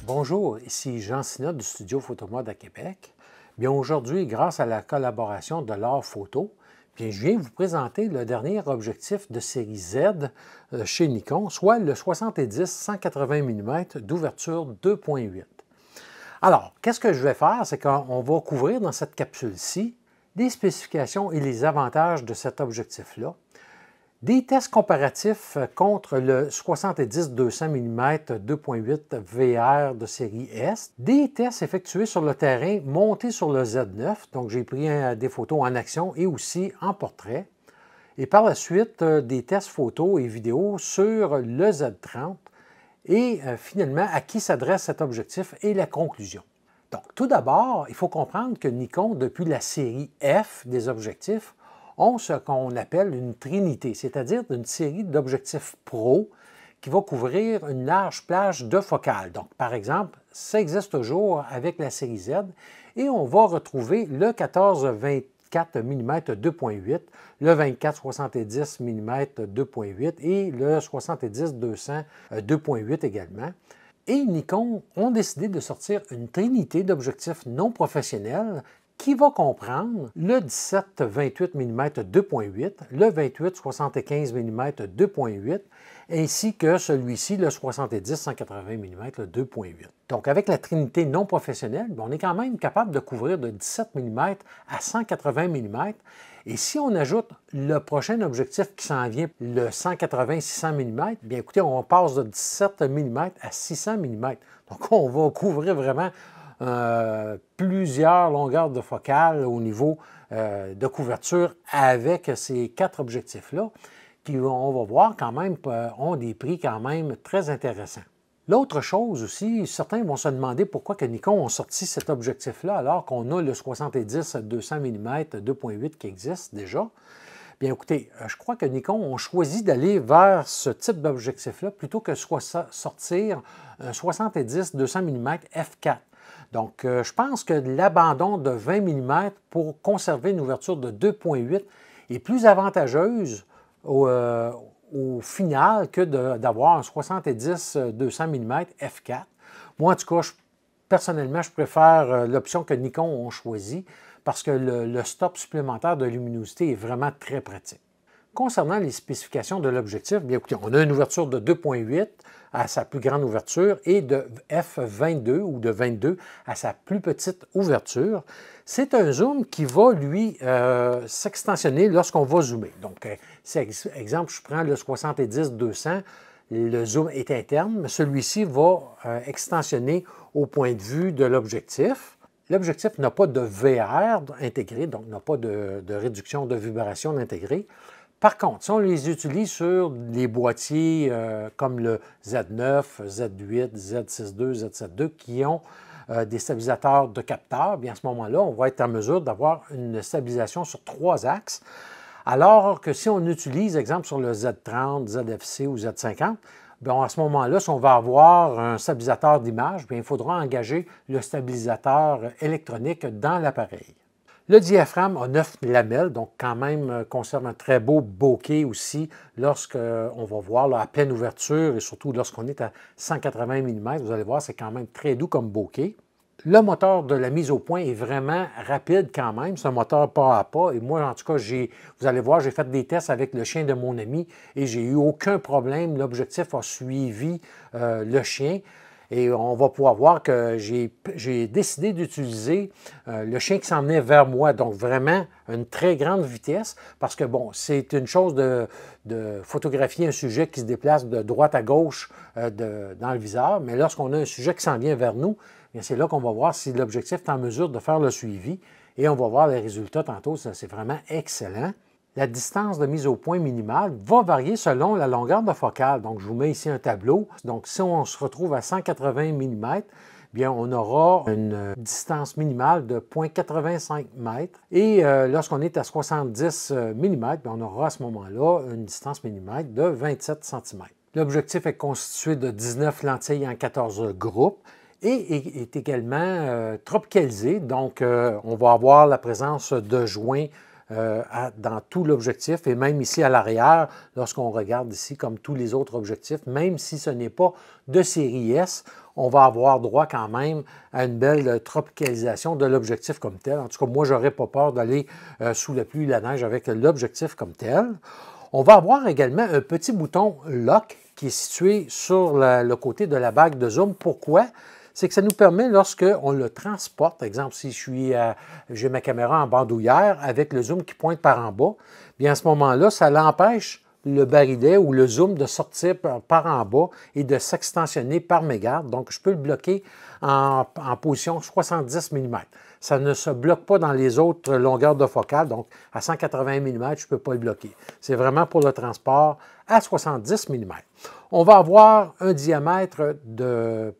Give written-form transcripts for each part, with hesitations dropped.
Bonjour, ici Jean Sinat du studio Photomode à Québec. Bien aujourd'hui, grâce à la collaboration de l'Art Photo, bien, je viens vous présenter le dernier objectif de série Z chez Nikon, soit le 70-180 mm d'ouverture 2.8. Alors, qu'est-ce que je vais faire? C'est qu'on va couvrir dans cette capsule-ci les spécifications et les avantages de cet objectif-là, des tests comparatifs contre le 70-200 mm 2.8 VR de série S, des tests effectués sur le terrain montés sur le Z9, donc j'ai pris des photos en action et aussi en portrait, et par la suite des tests photos et vidéos sur le Z30 et finalement à qui s'adresse cet objectif et la conclusion. Donc tout d'abord, il faut comprendre que Nikon, depuis la série F des objectifs, ont ce qu'on appelle une trinité, c'est-à-dire une série d'objectifs pro qui va couvrir une large plage de focales. Donc, par exemple, ça existe toujours avec la série Z et on va retrouver le 14-24 mm 2.8, le 24-70 mm 2.8 et le 70-200 2.8 également. Et Nikon ont décidé de sortir une trinité d'objectifs non professionnels qui va comprendre le 17-28 mm 2.8, le 28-75 mm 2.8, ainsi que celui-ci, le 70-180 mm 2.8. Donc, avec la trinité non professionnelle, on est quand même capable de couvrir de 17 mm à 180 mm. Et si on ajoute le prochain objectif qui s'en vient, le 180-600 mm, bien écoutez, on passe de 17 mm à 600 mm. Donc, on va couvrir vraiment plusieurs longueurs de focale au niveau de couverture avec ces quatre objectifs-là, qui, on va voir quand même, ont des prix quand même très intéressants. L'autre chose aussi, certains vont se demander pourquoi que Nikon a sorti cet objectif-là alors qu'on a le 70-200 mm 2.8 qui existe déjà. Bien écoutez, je crois que Nikon a choisi d'aller vers ce type d'objectif-là plutôt que sortir un 70-200 mm f4. Donc, je pense que l'abandon de 20 mm pour conserver une ouverture de 2.8 est plus avantageuse au final que d'avoir un 70-200 mm f4. Moi, en tout cas, personnellement, je préfère l'option que Nikon a choisie parce que le stop supplémentaire de luminosité est vraiment très pratique. Concernant les spécifications de l'objectif, bien écoutez, on a une ouverture de 2.8 à sa plus grande ouverture et de f22 ou de 22 à sa plus petite ouverture. C'est un zoom qui va, lui, s'extensionner lorsqu'on va zoomer. Donc, exemple, je prends le 70-200, le zoom est interne, mais celui-ci va extensionner au point de vue de l'objectif. L'objectif n'a pas de VR intégré, donc n'a pas de réduction de vibration intégrée. Par contre, si on les utilise sur des boîtiers comme le Z9, Z8, Z6II, Z7II qui ont des stabilisateurs de capteurs, bien à ce moment-là, on va être en mesure d'avoir une stabilisation sur 3 axes. Alors que si on utilise, exemple, sur le Z30, ZFC ou Z50, bien, à ce moment-là, si on va avoir un stabilisateur d'image, il faudra engager le stabilisateur électronique dans l'appareil. Le diaphragme a 9 lamelles, donc quand même conserve un très beau bokeh aussi lorsqu'on va voir là, à pleine ouverture et surtout lorsqu'on est à 180 mm. Vous allez voir, c'est quand même très doux comme bokeh. Le moteur de la mise au point est vraiment rapide quand même. C'est un moteur pas à pas. Et moi, en tout cas, vous allez voir, j'ai fait des tests avec le chien de mon ami et j'ai eu aucun problème. L'objectif a suivi le chien. Et on va pouvoir voir que j'ai décidé d'utiliser le chien qui s'en venait vers moi. Donc, vraiment, une très grande vitesse. Parce que, bon, c'est une chose de photographier un sujet qui se déplace de droite à gauche dans le viseur. Mais lorsqu'on a un sujet qui s'en vient vers nous, c'est là qu'on va voir si l'objectif est en mesure de faire le suivi. Et on va voir les résultats tantôt. C'est vraiment excellent. La distance de mise au point minimale va varier selon la longueur de focale. Donc, je vous mets ici un tableau. Donc, si on se retrouve à 180 mm, bien, on aura une distance minimale de 0,85 m. Et lorsqu'on est à 70 mm, on aura à ce moment-là une distance minimale de 27 cm. L'objectif est constitué de 19 lentilles en 14 groupes et est également tropicalisé. Donc, on va avoir la présence de joints dans tout l'objectif et même ici à l'arrière, lorsqu'on regarde ici comme tous les autres objectifs, même si ce n'est pas de série S, on va avoir droit quand même à une belle tropicalisation de l'objectif comme tel. En tout cas, moi, je n'aurais pas peur d'aller sous la pluie et la neige avec l'objectif comme tel. On va avoir également un petit bouton lock qui est situé sur le côté de la bague de zoom. Pourquoi? C'est que ça nous permet, lorsqu'on le transporte, exemple, si j'ai ma caméra en bandoulière avec le zoom qui pointe par en bas, bien à ce moment-là, ça l'empêche le barillet ou le zoom de sortir par en bas et de s'extensionner par mégarde. Donc, je peux le bloquer en position 70 mm. Ça ne se bloque pas dans les autres longueurs de focale, donc à 180 mm, je ne peux pas le bloquer. C'est vraiment pour le transport à 70 mm. On va avoir un diamètre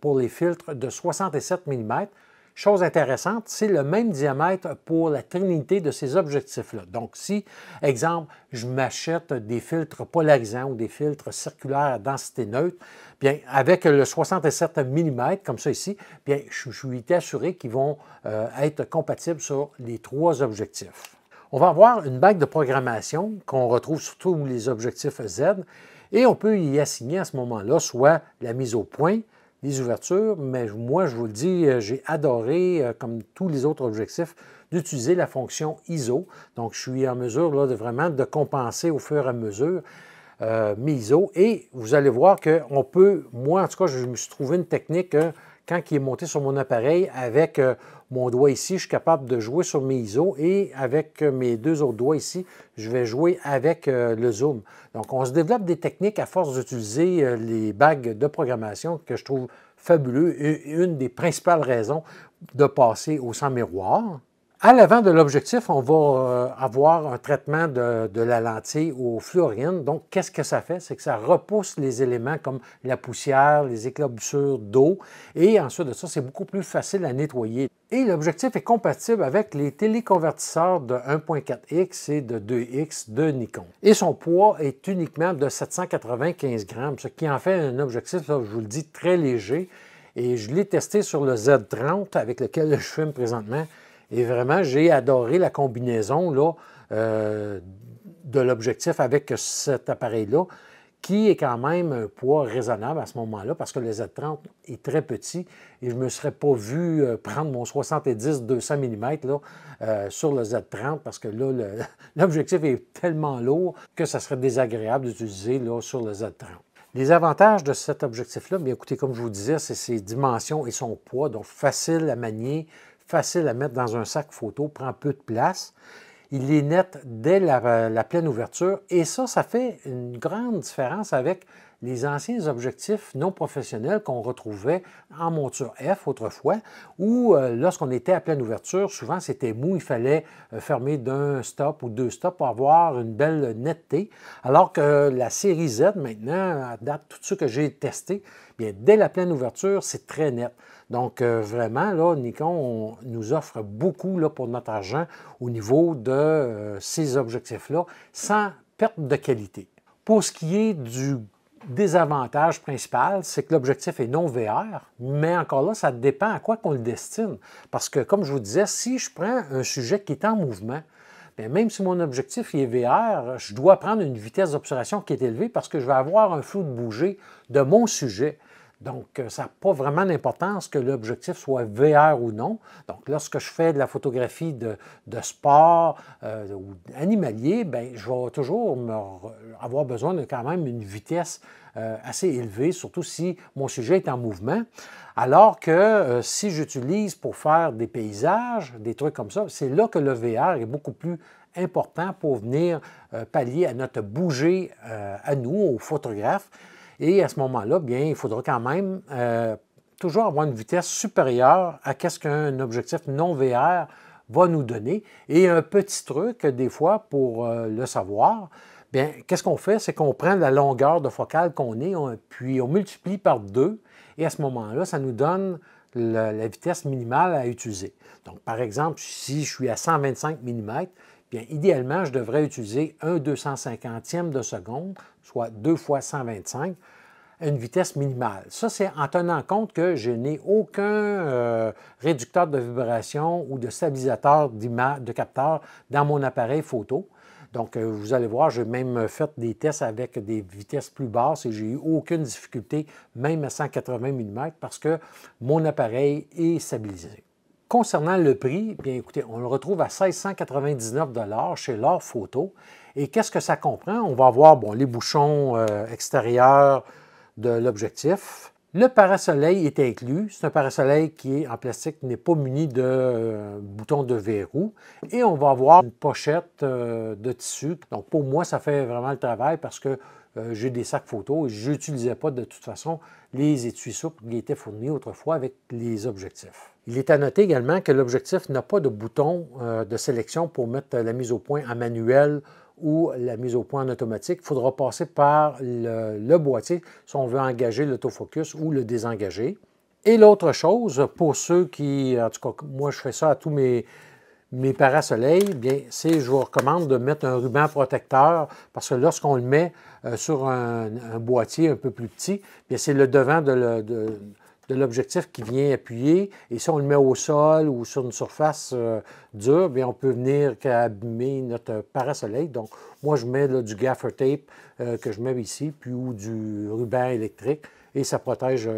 pour les filtres de 67 mm. Chose intéressante, c'est le même diamètre pour la trinité de ces objectifs-là. Donc, si, exemple, je m'achète des filtres polarisants ou des filtres circulaires à densité neutre, bien, avec le 67 mm, comme ça ici, bien, je suis assuré qu'ils vont être compatibles sur les trois objectifs. On va avoir une bague de programmation qu'on retrouve sur tous les objectifs Z et on peut y assigner à ce moment-là soit la mise au point, les ouvertures, mais moi, je vous le dis, j'ai adoré, comme tous les autres objectifs, d'utiliser la fonction ISO. Donc, je suis en mesure là, vraiment de compenser au fur et à mesure mes ISO. Et vous allez voir qu'on peut, moi en tout cas, je me suis trouvé une technique, quand il est monté sur mon appareil, avec mon doigt ici, je suis capable de jouer sur mes ISO et avec mes deux autres doigts ici, je vais jouer avec le zoom. Donc, on se développe des techniques à force d'utiliser les bagues de programmation que je trouve fabuleux et une des principales raisons de passer au sans miroir. À l'avant de l'objectif, on va avoir un traitement de la lentille au fluorine. Donc, qu'est-ce que ça fait? C'est que ça repousse les éléments comme la poussière, les éclaboussures d'eau. Et ensuite de ça, c'est beaucoup plus facile à nettoyer. Et l'objectif est compatible avec les téléconvertisseurs de 1.4X et de 2X de Nikon. Et son poids est uniquement de 795 grammes, ce qui en fait un objectif, là, je vous le dis, très léger. Et je l'ai testé sur le Z30 avec lequel je filme présentement. Et vraiment, j'ai adoré la combinaison là, de l'objectif avec cet appareil-là, qui est quand même un poids raisonnable à ce moment-là, parce que le Z30 est très petit et je ne me serais pas vu prendre mon 70-200 mm là, sur le Z30, parce que là, l'objectif est tellement lourd que ça serait désagréable d'utiliser sur le Z30. Les avantages de cet objectif-là, bien écoutez, comme je vous disais, c'est ses dimensions et son poids, donc facile à manier, facile à mettre dans un sac photo, prend peu de place. Il est net dès la pleine ouverture et ça fait une grande différence avec les anciens objectifs non professionnels qu'on retrouvait en monture F autrefois, où lorsqu'on était à pleine ouverture, souvent c'était mou, il fallait fermer d'un stop ou deux stops pour avoir une belle netteté, alors que la série Z maintenant, à date, tout ce que j'ai testé, bien, dès la pleine ouverture, c'est très net. Donc, vraiment, là, Nikon nous offre beaucoup là, pour notre argent au niveau de ces objectifs-là, sans perte de qualité. Pour ce qui est du désavantage principal, c'est que l'objectif est non VR, mais encore là, ça dépend à quoi qu'on le destine. Parce que, comme je vous disais, si je prends un sujet qui est en mouvement, bien, même si mon objectif est VR, je dois prendre une vitesse d'obturation qui est élevée parce que je vais avoir un flou de bouger de mon sujet. Donc, ça n'a pas vraiment d'importance que l'objectif soit VR ou non. Donc, lorsque je fais de la photographie de sport ou animalier, bien, je vais toujours avoir besoin de quand même une vitesse assez élevée, surtout si mon sujet est en mouvement. Alors que si j'utilise pour faire des paysages, des trucs comme ça, c'est là que le VR est beaucoup plus important pour venir pallier à notre bouger à nous, aux photographes. Et à ce moment-là, bien, il faudra quand même toujours avoir une vitesse supérieure à ce qu'un objectif non VR va nous donner. Et un petit truc, des fois, pour le savoir, bien, qu'est-ce qu'on fait? C'est qu'on prend la longueur de focale qu'on est, puis on multiplie par 2, et à ce moment-là, ça nous donne la vitesse minimale à utiliser. Donc, par exemple, si je suis à 125 mm, bien, idéalement, je devrais utiliser un 250e de seconde, soit 2 fois 125, une vitesse minimale. Ça, c'est en tenant compte que je n'ai aucun réducteur de vibration ou de stabilisateur de capteur dans mon appareil photo. Donc, vous allez voir, j'ai même fait des tests avec des vitesses plus basses et j'ai eu aucune difficulté, même à 180 mm, parce que mon appareil est stabilisé. Concernant le prix, bien écoutez, on le retrouve à 1699 $ chez L'Or Photo. Et qu'est-ce que ça comprend? On va avoir les bouchons extérieurs de l'objectif. Le parasoleil est inclus. C'est un parasoleil qui est en plastique, n'est pas muni de bouton de verrou. Et on va avoir une pochette de tissu. Donc pour moi, ça fait vraiment le travail parce que j'ai des sacs photos et je n'utilisais pas de toute façon les étuis souples qui étaient fournis autrefois avec les objectifs. Il est à noter également que l'objectif n'a pas de bouton de sélection pour mettre la mise au point en manuel ou la mise au point en automatique. Il faudra passer par le boîtier si on veut engager l'autofocus ou le désengager. Et l'autre chose, pour ceux qui, en tout cas, moi je fais ça à tous mes parasoleils, bien, je vous recommande de mettre un ruban protecteur parce que lorsqu'on le met sur un boîtier un peu plus petit, bien, c'est le devant de l'objectif qui vient appuyer. Et si on le met au sol ou sur une surface dure, bien, on peut venir abîmer notre parasoleil. Donc, moi, je mets du gaffer tape que je mets ici, puis ou du ruban électrique, et ça protège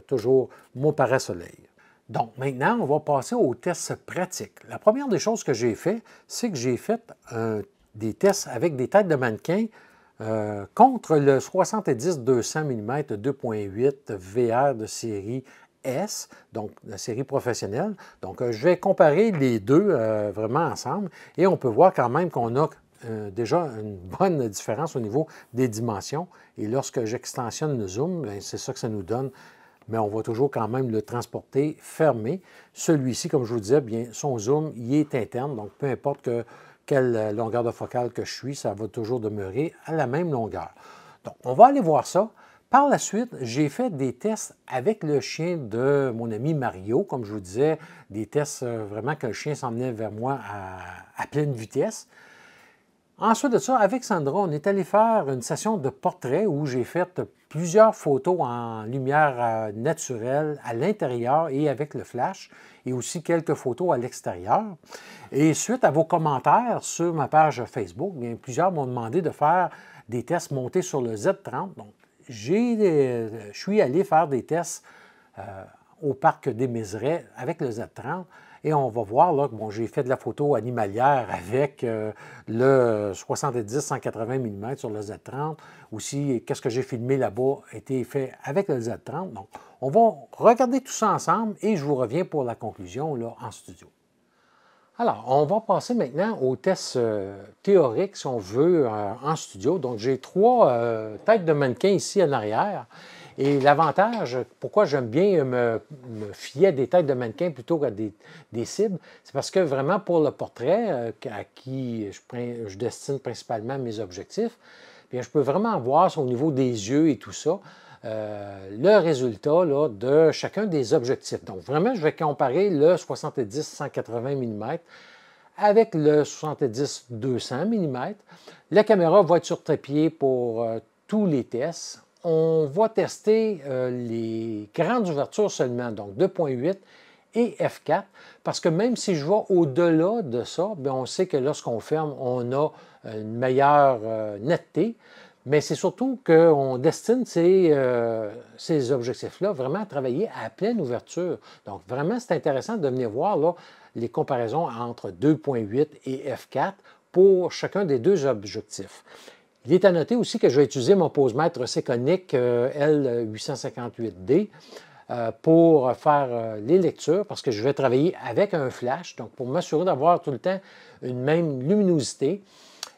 toujours mon parasoleil. Donc, maintenant, on va passer aux tests pratiques. La première des choses que j'ai fait, c'est que j'ai fait des tests avec des têtes de mannequin contre le 70-200 mm 2.8 VR de série S, donc la série professionnelle. Donc, je vais comparer les deux vraiment ensemble et on peut voir quand même qu'on a déjà une bonne différence au niveau des dimensions. Et lorsque j'extensionne le zoom, c'est ça que ça nous donne. Mais on va toujours quand même le transporter fermé. Celui-ci, comme je vous disais, bien, son zoom, il est interne, donc peu importe quelle longueur de focale que je suis, ça va toujours demeurer à la même longueur. Donc, on va aller voir ça. Par la suite, j'ai fait des tests avec le chien de mon ami Mario, comme je vous disais, des tests vraiment que le chien s'emmenait vers moi à pleine vitesse. Ensuite de ça, avec Sandra, on est allé faire une session de portrait où j'ai fait plusieurs photos en lumière naturelle à l'intérieur et avec le flash, et aussi quelques photos à l'extérieur. Et suite à vos commentaires sur ma page Facebook, bien, plusieurs m'ont demandé de faire des tests montés sur le Z30. Donc, je suis allé faire des tests au parc des Mézerais avec le Z30. Et on va voir là que j'ai fait de la photo animalière avec le 70-180 mm sur le Z30. Aussi, qu'est-ce que j'ai filmé là-bas a été fait avec le Z30. Donc, on va regarder tout ça ensemble et je vous reviens pour la conclusion là, en studio. Alors, on va passer maintenant au test théorique, si on veut, en studio. Donc, j'ai trois têtes de mannequin ici en arrière. Et l'avantage, pourquoi j'aime bien me fier à des têtes de mannequin plutôt qu'à des cibles, c'est parce que vraiment pour le portrait à qui je destine principalement mes objectifs, bien, je peux vraiment voir au niveau des yeux et tout ça, le résultat là, de chacun des objectifs. Donc vraiment, je vais comparer le 70-180 mm avec le 70-200 mm. La caméra va être sur trépied pour tous les tests. On va tester les grandes ouvertures seulement, donc 2.8 et f4, parce que même si je vais au-delà de ça, bien, on sait que lorsqu'on ferme, on a une meilleure netteté, mais c'est surtout qu'on destine ces objectifs-là vraiment à travailler à pleine ouverture. Donc vraiment, c'est intéressant de venir voir là, les comparaisons entre 2.8 et f4 pour chacun des deux objectifs. Il est à noter aussi que je vais utiliser mon posemètre Sekonic L858D pour faire les lectures parce que je vais travailler avec un flash, donc pour m'assurer d'avoir tout le temps une même luminosité.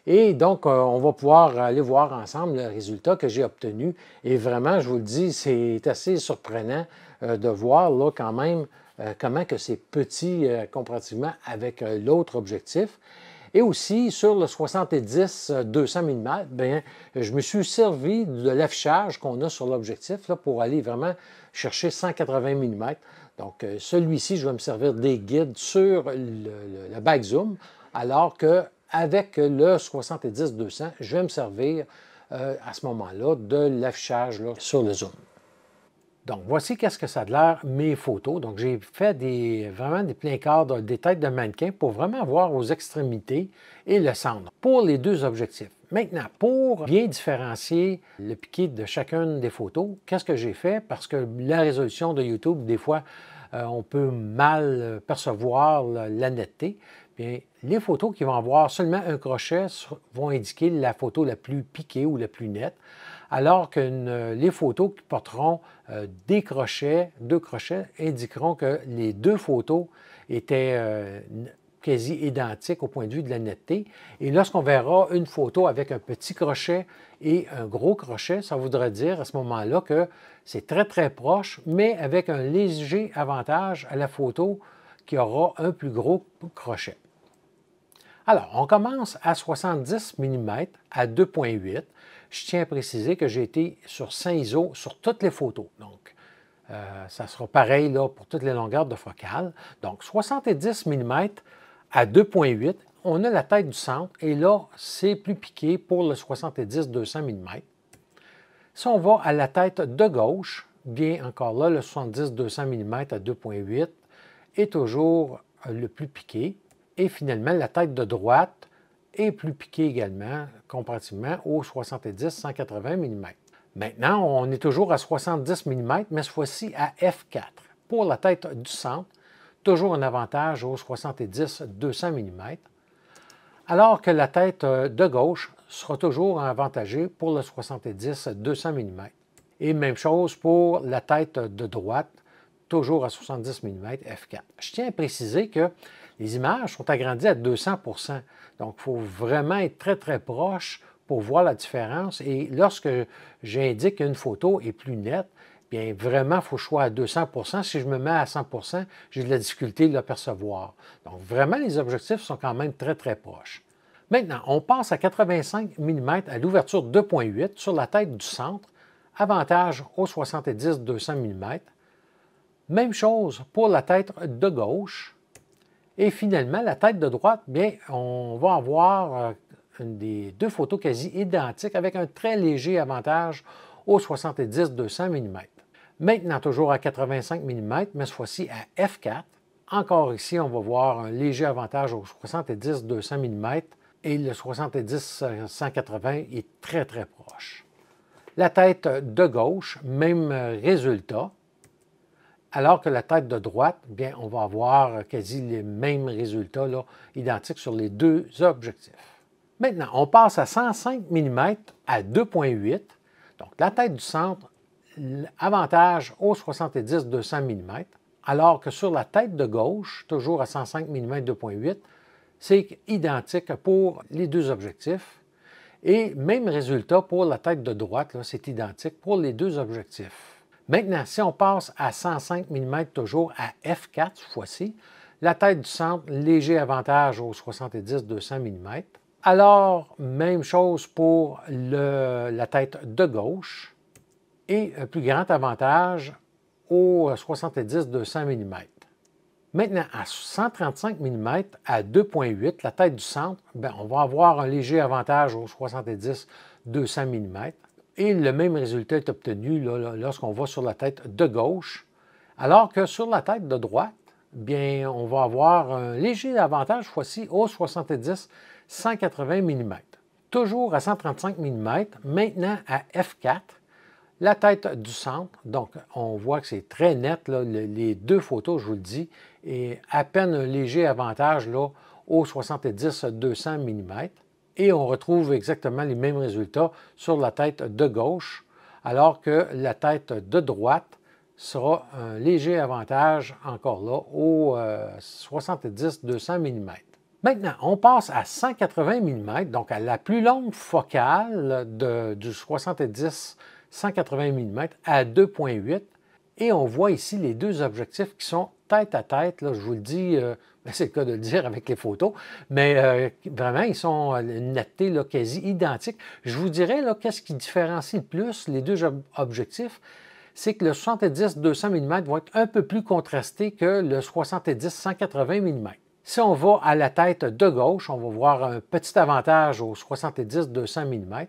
Et donc, on va pouvoir aller voir ensemble le résultat que j'ai obtenu. Et vraiment, je vous le dis, c'est assez surprenant de voir là quand même comment que c'est petit comparativement avec l'autre objectif. Et aussi, sur le 70-200 mm, bien, je me suis servi de l'affichage qu'on a sur l'objectif pour aller vraiment chercher 180 mm. Donc, celui-ci, je vais me servir des guides sur le back zoom, alors qu'avec le 70-200, je vais me servir à ce moment-là de l'affichage sur le zoom. Donc, voici qu'est-ce que ça a l'air, mes photos. Donc, j'ai fait vraiment des pleins cadres, des têtes de mannequin pour vraiment voir aux extrémités et le centre pour les deux objectifs. Maintenant, pour bien différencier le piqué de chacune des photos, qu'est-ce que j'ai fait? Parce que la résolution de YouTube, des fois, on peut mal percevoir la netteté. Bien, les photos qui vont avoir seulement un crochet vont indiquer la photo la plus piquée ou la plus nette, alors que les photos qui porteront deux crochets, indiqueront que les deux photos étaient quasi identiques au point de vue de la netteté. Et lorsqu'on verra une photo avec un petit crochet et un gros crochet, ça voudrait dire à ce moment-là que c'est très, très proche, mais avec un léger avantage à la photo qui aura un plus gros crochet. Alors, on commence à 70 mm à 2,8. Je tiens à préciser que j'ai été sur 100 ISO sur toutes les photos. Donc, ça sera pareil là, pour toutes les longueurs de focale. Donc, 70 mm à 2,8. On a la tête du centre et là, c'est plus piqué pour le 70-200 mm. Si on va à la tête de gauche, bien encore là, le 70-200 mm à 2,8 est toujours le plus piqué. Et finalement, la tête de droite est plus piquée également, comparativement au 70-180 mm. Maintenant, on est toujours à 70 mm, mais cette fois-ci à f4. Pour la tête du centre, toujours un avantage au 70-200 mm, alors que la tête de gauche sera toujours avantagée pour le 70-200 mm. Et même chose pour la tête de droite, toujours à 70 mm f4. Je tiens à préciser que les images sont agrandies à 200 %. Donc, il faut vraiment être très, très proche pour voir la différence. Et lorsque j'indique qu'une photo est plus nette, bien vraiment, il faut que je sois à 200 %. Si je me mets à 100 %, j'ai de la difficulté de l'apercevoir. Donc, vraiment, les objectifs sont quand même très, très proches. Maintenant, on passe à 85 mm à l'ouverture 2,8 sur la tête du centre, avantage au 70-200 mm. Même chose pour la tête de gauche. Et finalement, la tête de droite, bien, on va avoir des deux photos quasi identiques avec un très léger avantage au 70-200 mm. Maintenant, toujours à 85 mm, mais cette fois-ci à f4. Encore ici, on va voir un léger avantage au 70-200 mm et le 70-180 est très, très proche. La tête de gauche, même résultat. Alors que la tête de droite, bien, on va avoir quasi les mêmes résultats là, identiques sur les deux objectifs. Maintenant, on passe à 105 mm à 2,8. Donc, la tête du centre, avantage au 70-200 mm, alors que sur la tête de gauche, toujours à 105 mm 2,8, c'est identique pour les deux objectifs. Et même résultat pour la tête de droite, c'est identique pour les deux objectifs. Maintenant, si on passe à 105 mm toujours à f4 cette fois-ci, la tête du centre, léger avantage au 70-200 mm. Alors, même chose pour la tête de gauche et un plus grand avantage au 70-200 mm. Maintenant, à 135 mm à 2,8, la tête du centre, bien, on va avoir un léger avantage au 70-200 mm. Et le même résultat est obtenu lorsqu'on va sur la tête de gauche, alors que sur la tête de droite, bien, on va avoir un léger avantage, cette fois-ci, au 70-180 mm. Toujours à 135 mm, maintenant à f4, la tête du centre, donc on voit que c'est très net, là, les deux photos, je vous le dis, et à peine un léger avantage là, au 70-200 mm. Et on retrouve exactement les mêmes résultats sur la tête de gauche, alors que la tête de droite sera un léger avantage encore là au 70-200 mm. Maintenant, on passe à 180 mm, donc à la plus longue focale du 70-180 mm à 2,8. Et on voit ici les deux objectifs qui sont tête à tête. Là, je vous le dis, c'est le cas de le dire avec les photos, mais vraiment, ils sont une netteté là, quasi identique. Je vous dirais, qu'est-ce qui différencie le plus les deux objectifs? c'est que le 70-200 mm va être un peu plus contrasté que le 70-180 mm. Si on va à la tête de gauche, on va voir un petit avantage au 70-200 mm,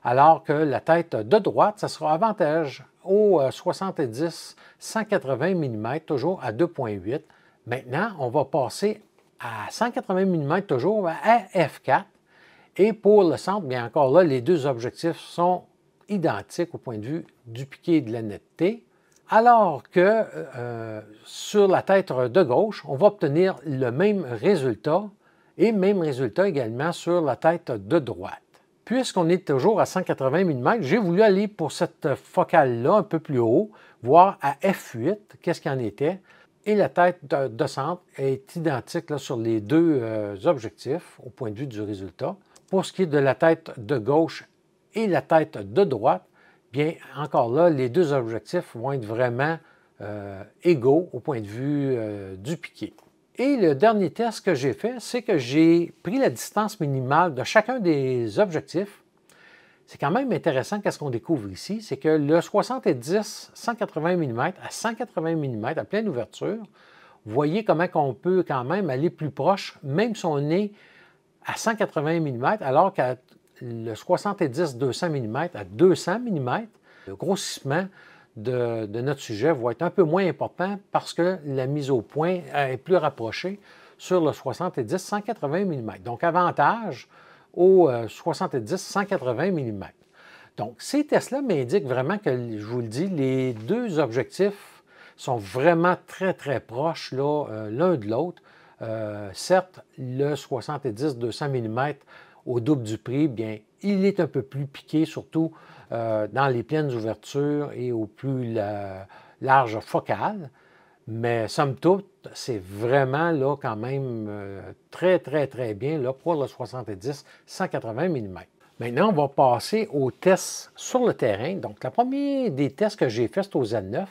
alors que la tête de droite, ça sera avantage au 70-180 mm, toujours à 2,8. Maintenant, on va passer à 180 mm toujours à f4. Et pour le centre, bien encore là, les deux objectifs sont identiques au point de vue du piqué et de la netteté, alors que sur la tête de gauche, on va obtenir le même résultat et même résultat également sur la tête de droite. Puisqu'on est toujours à 180 mm, j'ai voulu aller pour cette focale-là un peu plus haut, voir à f8 qu'est-ce qu'il en était. Et la tête de centre est identique là, sur les deux objectifs au point de vue du résultat. Pour ce qui est de la tête de gauche et la tête de droite, bien encore là, les deux objectifs vont être vraiment égaux au point de vue du piqué. Et le dernier test que j'ai fait, c'est que j'ai pris la distance minimale de chacun des objectifs. C'est quand même intéressant qu'est-ce qu'on découvre ici, c'est que le 70-180 mm à 180 mm à pleine ouverture, vous voyez comment on peut quand même aller plus proche, même si on est à 180 mm, alors qu'à le 70-200 mm à 200 mm, le grossissement de notre sujet va être un peu moins important parce que la mise au point est plus rapprochée sur le 70-180 mm. Donc, avantage au 70-180 mm. Donc, ces tests-là m'indiquent vraiment que, je vous le dis, les deux objectifs sont vraiment très, très proches l'un de l'autre. Certes, le 70-200 mm au double du prix, bien, il est un peu plus piqué, surtout dans les pleines ouvertures et au plus large focale. Mais somme toute, c'est vraiment là quand même très, très, très bien là, pour le 70-180 mm. Maintenant, on va passer aux tests sur le terrain. Donc, le premier des tests que j'ai fait, c'est au Z9.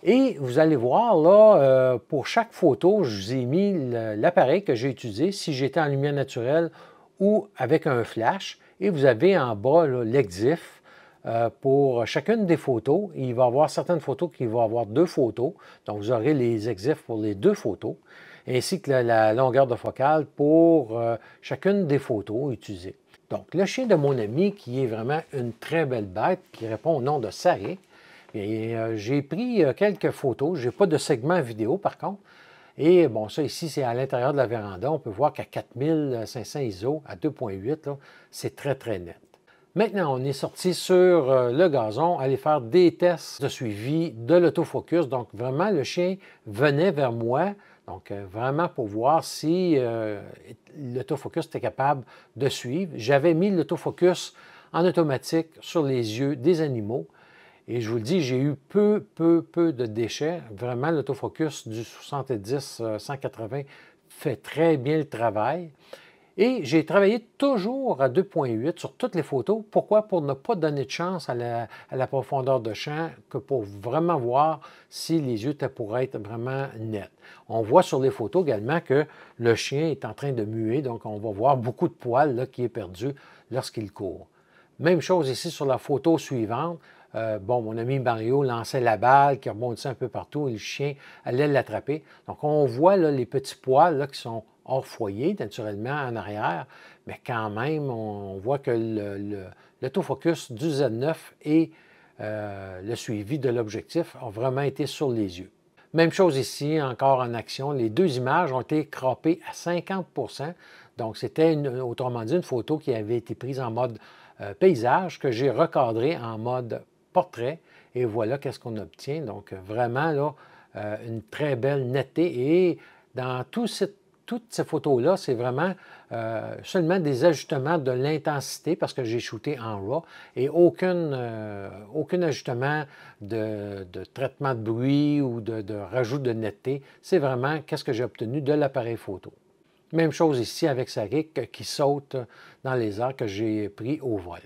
Et vous allez voir, là, pour chaque photo, je vous ai mis l'appareil que j'ai utilisé, si j'étais en lumière naturelle ou avec un flash. Et vous avez en bas l'exif pour chacune des photos. Il va y avoir certaines photos qui vont avoir deux photos. Donc, vous aurez les exifs pour les deux photos, ainsi que la longueur de focale pour chacune des photos utilisées. Donc, le chien de mon ami, qui est vraiment une très belle bête, qui répond au nom de Saré, j'ai pris quelques photos. Je n'ai pas de segment vidéo, par contre. Et bon, ça ici, c'est à l'intérieur de la véranda. On peut voir qu'à 4500 ISO, à 2,8, c'est très, très net. Maintenant, on est sorti sur le gazon, aller faire des tests de suivi de l'autofocus. Donc, vraiment, le chien venait vers moi. Donc, vraiment pour voir si l'autofocus était capable de suivre. J'avais mis l'autofocus en automatique sur les yeux des animaux. Et je vous le dis, j'ai eu peu de déchets. Vraiment, l'autofocus du 70-180 fait très bien le travail. Et j'ai travaillé toujours à 2,8 sur toutes les photos. Pourquoi? Pour ne pas donner de chance à la profondeur de champ, que pour vraiment voir si les yeux pourraient être vraiment nets. On voit sur les photos également que le chien est en train de muer, donc on va voir beaucoup de poils là, qui est perdu lorsqu'il court. Même chose ici sur la photo suivante. Bon, mon ami Mario lançait la balle qui rebondissait un peu partout et le chien allait l'attraper. Donc, on voit là, les petits poils là, qui sont hors foyer, naturellement, en arrière, mais quand même, on voit que l'autofocus du Z9 et le suivi de l'objectif ont vraiment été sur les yeux. Même chose ici, encore en action, les deux images ont été croppées à 50 %. Donc, c'était, autrement dit, une photo qui avait été prise en mode paysage que j'ai recadré en mode portrait. Et voilà qu'est-ce qu'on obtient. Donc, vraiment, là, une très belle netteté. Et dans toutes ces photos-là, c'est vraiment seulement des ajustements de l'intensité parce que j'ai shooté en RAW et aucun ajustement de traitement de bruit ou de rajout de netteté. C'est vraiment qu'est-ce que j'ai obtenu de l'appareil photo. Même chose ici avec Sarik qui saute dans les airs que j'ai pris au vol.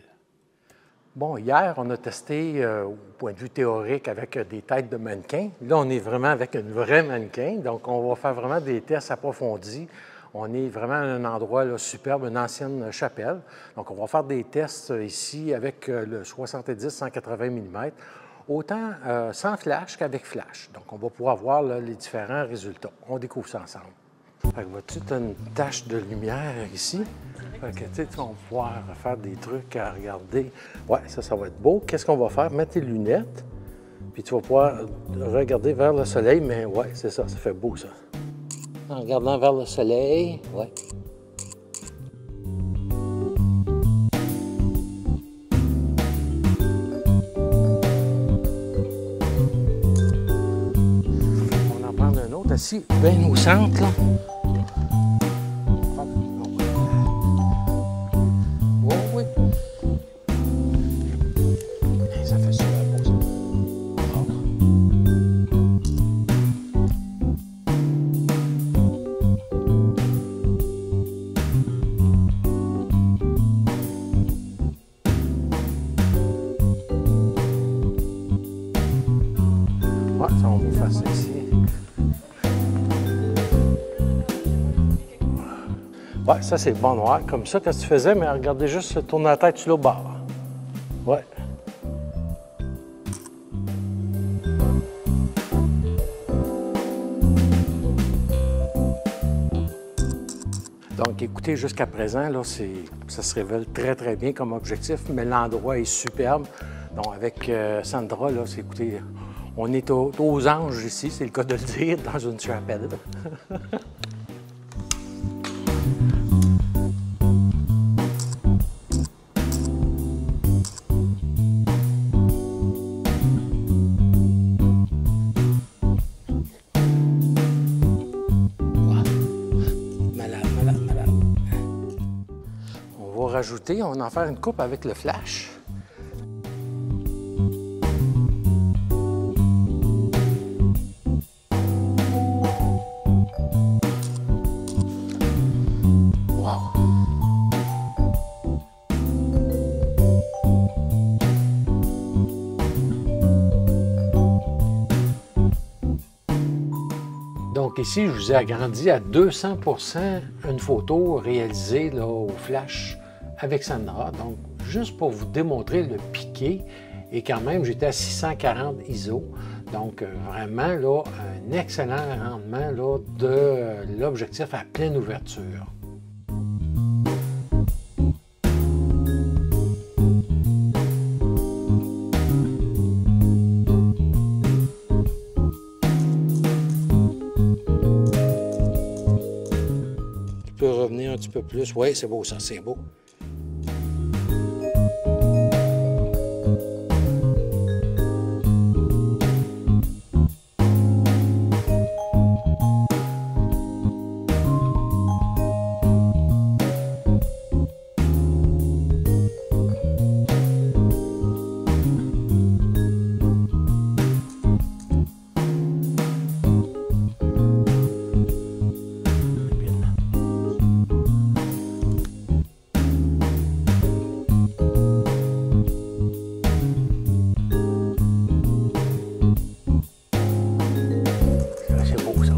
Bon, hier, on a testé au point de vue théorique avec des têtes de mannequins. Là, on est vraiment avec une vraie mannequin, donc on va faire vraiment des tests approfondis. On est vraiment à un endroit là, superbe, une ancienne chapelle. Donc, on va faire des tests ici avec le 70-180 mm. autant sans flash qu'avec flash. Donc, on va pouvoir voir là, les différents résultats. On découvre ça ensemble. Fait que vois-tu, tu as une tache de lumière ici. Fait que, tu sais, on va pouvoir faire des trucs à regarder. Ouais, ça va être beau. Qu'est-ce qu'on va faire? Mettre tes lunettes, puis tu vas pouvoir regarder vers le soleil, mais ouais, c'est ça fait beau, ça. En regardant vers le soleil, ouais. On en prend un autre assis bien au centre, là. Ça, on va faire ça ici. Ouais, ça, c'est le bon noir. Comme ça, qu'est-ce que tu faisais? Mais regardez juste, tourner la tête sur l'autre bord. Ouais. Donc, écoutez, jusqu'à présent, là, ça se révèle très, très bien comme objectif, mais l'endroit est superbe. Donc, avec Sandra, là, écoutez, on est aux anges ici, c'est le cas de le dire, dans une chapelle. Malade. On va rajouter, on va en faire une coupe avec le flash. Donc ici, je vous ai agrandi à 200 % une photo réalisée là, au flash avec Sandra. Donc, juste pour vous démontrer le piqué, et quand même, j'étais à 640 ISO. Donc, vraiment, là, un excellent rendement là, de l'objectif à pleine ouverture. Revenir un petit peu plus. Oui, c'est beau ça, c'est beau.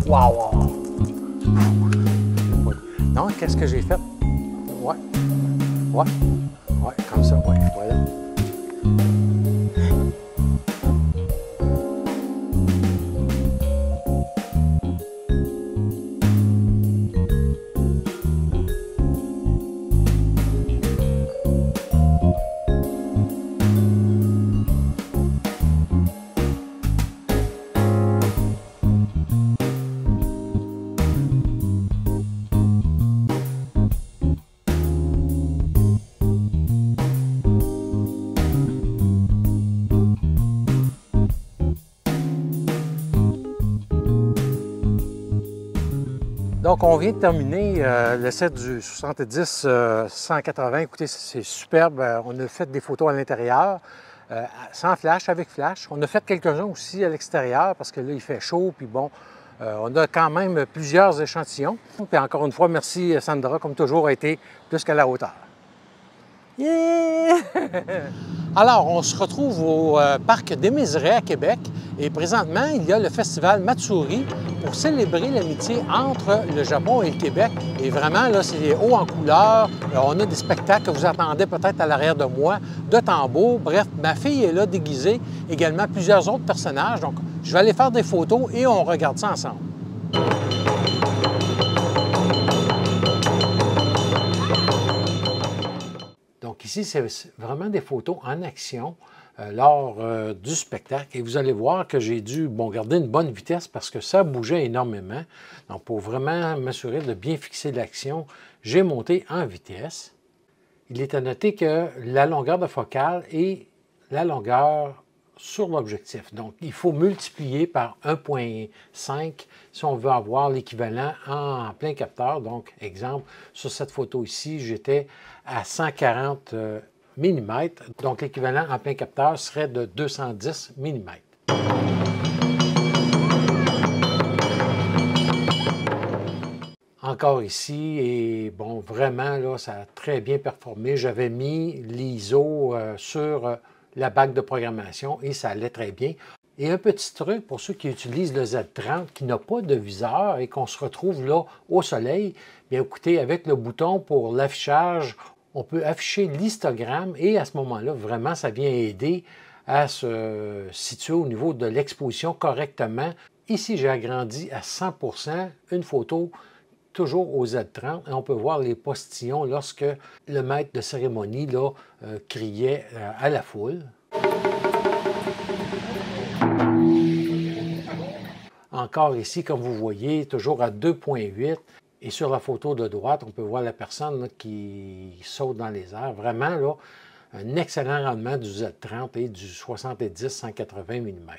Wow! Non, qu'est-ce que j'ai fait? Ouais, comme ça, ouais, voilà. Donc, on vient de terminer le set du 70-180. Écoutez, c'est superbe. On a fait des photos à l'intérieur, sans flash, avec flash. On a fait quelques-uns aussi à l'extérieur parce que là, il fait chaud. Puis bon, on a quand même plusieurs échantillons. Puis encore une fois, merci Sandra, comme toujours, a été plus qu'à la hauteur. Yeah! Alors, on se retrouve au parc des Mézerais à Québec Et présentement, il y a le festival Matsuri pour célébrer l'amitié entre le Japon et le Québec. Et vraiment, là, c'est haut en couleur. On a des spectacles que vous attendez peut-être à l'arrière de moi, de tambours. Bref, ma fille est là déguisée, également plusieurs autres personnages. Donc, je vais aller faire des photos et on regarde ça ensemble. Donc ici, c'est vraiment des photos en action lors du spectacle. Et vous allez voir que j'ai dû garder une bonne vitesse parce que ça bougeait énormément. Donc pour vraiment m'assurer de bien fixer l'action, j'ai monté en vitesse. Il est à noter que la longueur de focale est la longueur sur l'objectif. Donc, il faut multiplier par 1,5 si on veut avoir l'équivalent en plein capteur. Donc, exemple, sur cette photo ici, j'étais à 140 mm. Donc, l'équivalent en plein capteur serait de 210 mm. Encore ici, et bon, vraiment, là, ça a très bien performé. J'avais mis l'ISO sur la bague de programmation et ça allait très bien. Et un petit truc pour ceux qui utilisent le Z30 qui n'a pas de viseur et qu'on se retrouve là au soleil, bien écoutez, avec le bouton pour l'affichage, on peut afficher l'histogramme et à ce moment-là, vraiment, ça vient aider à se situer au niveau de l'exposition correctement. Ici, j'ai agrandi à 100%, une photo toujours au Z30, et on peut voir les postillons lorsque le maître de cérémonie là, criait à la foule. Encore ici, comme vous voyez, toujours à 2,8. Et sur la photo de droite, on peut voir la personne là, qui saute dans les airs. Vraiment, là, un excellent rendement du Z30 et du 70-180 mm.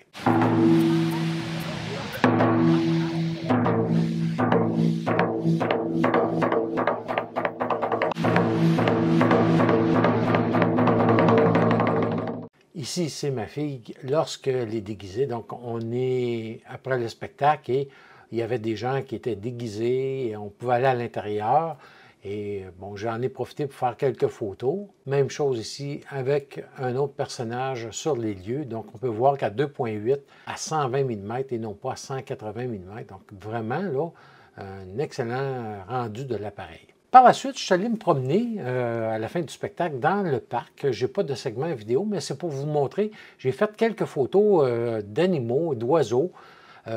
Ici, c'est ma fille lorsqu'elle est déguisée. Donc, on est après le spectacle et il y avait des gens qui étaient déguisés et on pouvait aller à l'intérieur. Et bon, j'en ai profité pour faire quelques photos. Même chose ici avec un autre personnage sur les lieux. Donc, on peut voir qu'à 2,8 à 120 mm et non pas à 180 mm. Donc, vraiment, là, un excellent rendu de l'appareil. Par la suite, je suis allé me promener à la fin du spectacle dans le parc. Je n'ai pas de segment vidéo, mais c'est pour vous montrer. J'ai fait quelques photos d'animaux, d'oiseaux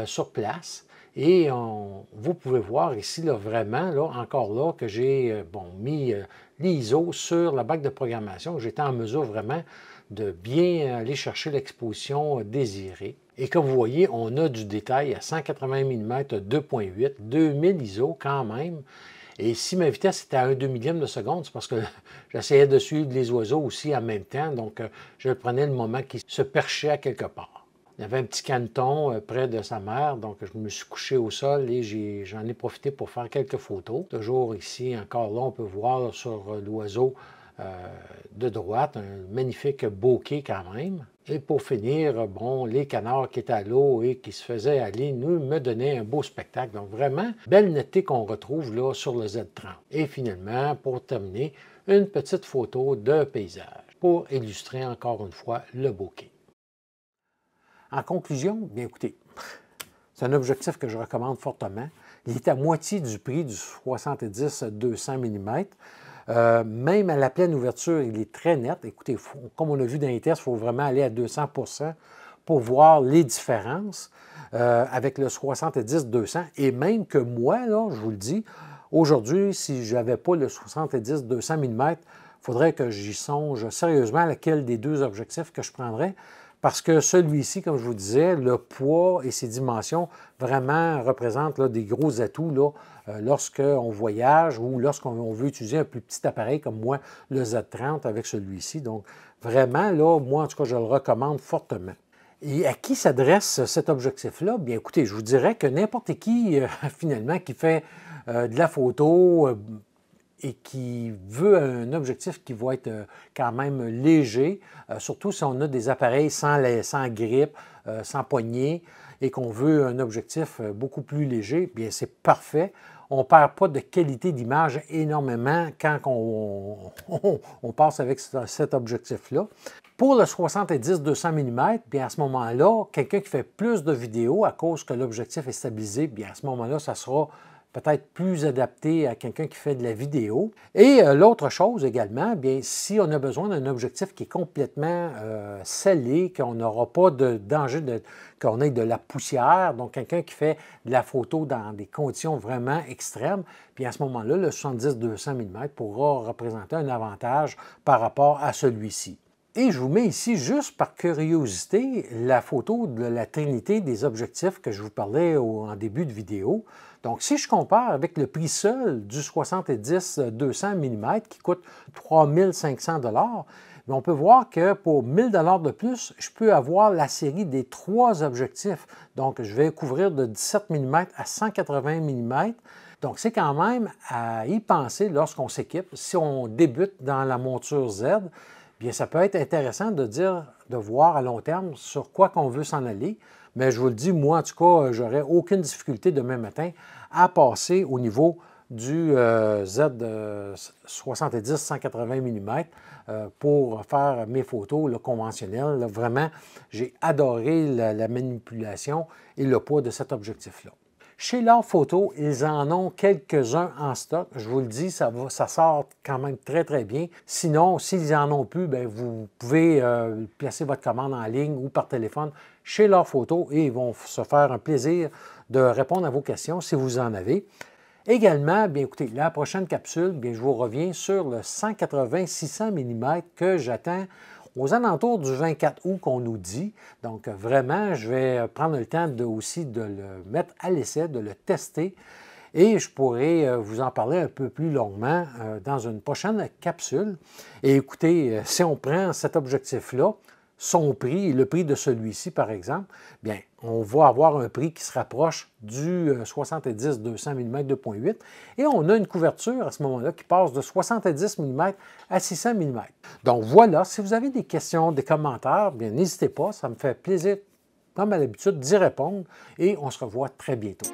sur place. Et vous pouvez voir ici, là, vraiment, là, encore là, que j'ai mis l'ISO sur la bague de programmation. J'étais en mesure vraiment de bien aller chercher l'exposition désirée. Et comme vous voyez, on a du détail à 180 mm 2,8, 2000 ISO quand même. Et si ma vitesse était à 1 demi-millième de seconde, c'est parce que j'essayais de suivre les oiseaux aussi en même temps. Donc, je prenais le moment qui se perchait à quelque part. Il y avait un petit caneton près de sa mère, donc je me suis couché au sol et j'en ai profité pour faire quelques photos. Toujours ici, encore là, on peut voir sur l'oiseau de droite, un magnifique bokeh quand même. Et pour finir, bon, les canards qui étaient à l'eau et qui se faisaient aller me donnaient un beau spectacle. Donc vraiment, belle netteté qu'on retrouve là sur le Z30. Et finalement, pour terminer, une petite photo de paysage pour illustrer encore une fois le bokeh. En conclusion, bien écoutez, c'est un objectif que je recommande fortement. Il est à moitié du prix du 70-200 mm. Même à la pleine ouverture, il est très net. Écoutez, comme on a vu dans les tests, il faut vraiment aller à 200% pour voir les différences avec le 70-200. Et même que moi, là, je vous le dis, aujourd'hui, si je n'avais pas le 70-200 mm, il faudrait que j'y songe sérieusement à laquelle des deux objectifs que je prendrais. Parce que celui-ci, comme je vous disais, le poids et ses dimensions vraiment représentent là, des gros atouts là, lorsqu'on voyage ou lorsqu'on veut utiliser un plus petit appareil comme moi, le Z30 avec celui-ci. Donc, vraiment, là, moi, en tout cas, je le recommande fortement. Et à qui s'adresse cet objectif-là? Bien, écoutez, je vous dirais que n'importe qui, finalement, qui fait de la photo et qui veut un objectif qui va être quand même léger, surtout si on a des appareils sans grippe, sans poignée, et qu'on veut un objectif beaucoup plus léger, bien c'est parfait. on ne perd pas de qualité d'image énormément quand on passe avec cet objectif-là. Pour le 70-200 mm, bien à ce moment-là, quelqu'un qui fait plus de vidéos à cause que l'objectif est stabilisé, bien à ce moment-là, ça sera peut-être plus adapté à quelqu'un qui fait de la vidéo. Et l'autre chose également, bien si on a besoin d'un objectif qui est complètement scellé, qu'on n'aura pas de danger qu'on ait de la poussière, donc quelqu'un qui fait de la photo dans des conditions vraiment extrêmes, puis à ce moment-là, le 70-200 mm pourra représenter un avantage par rapport à celui-ci. Et je vous mets ici, juste par curiosité, la photo de la trinité des objectifs que je vous parlais en début de vidéo. Donc, si je compare avec le prix seul du 70-200 mm qui coûte 3 500 $, on peut voir que pour 1 000 $ de plus, je peux avoir la série des 3 objectifs. Donc, je vais couvrir de 17 mm à 180 mm. Donc, c'est quand même à y penser lorsqu'on s'équipe. Si on débute dans la monture Z, bien, ça peut être intéressant de voir à long terme sur quoi qu'on veut s'en aller. Mais je vous le dis, moi, en tout cas, je n'aurai aucune difficulté demain matin à passer au niveau du Z 70-180 mm pour faire mes photos conventionnelles. Là, vraiment, j'ai adoré la manipulation et le poids de cet objectif-là. Chez L'Art Photo, ils en ont quelques-uns en stock. Je vous le dis, ça sort quand même très, très bien. Sinon, s'ils n'en ont plus, bien, vous pouvez placer votre commande en ligne ou par téléphone chez L'Art Photo et ils vont se faire un plaisir de répondre à vos questions si vous en avez. Également, bien écoutez, la prochaine capsule, bien, je vous reviens sur le 180-600 mm que j'attends aux alentours du 24 août qu'on nous dit. Donc, vraiment, je vais prendre le temps aussi de le mettre à l'essai, de le tester. Et je pourrai vous en parler un peu plus longuement dans une prochaine capsule. Et écoutez, si on prend cet objectif-là, son prix et le prix de celui-ci, par exemple, bien, on va avoir un prix qui se rapproche du 70-200 mm 2.8 et on a une couverture à ce moment-là qui passe de 70 mm à 600 mm. Donc voilà, si vous avez des questions, des commentaires, bien n'hésitez pas, ça me fait plaisir, comme à l'habitude, d'y répondre et on se revoit très bientôt.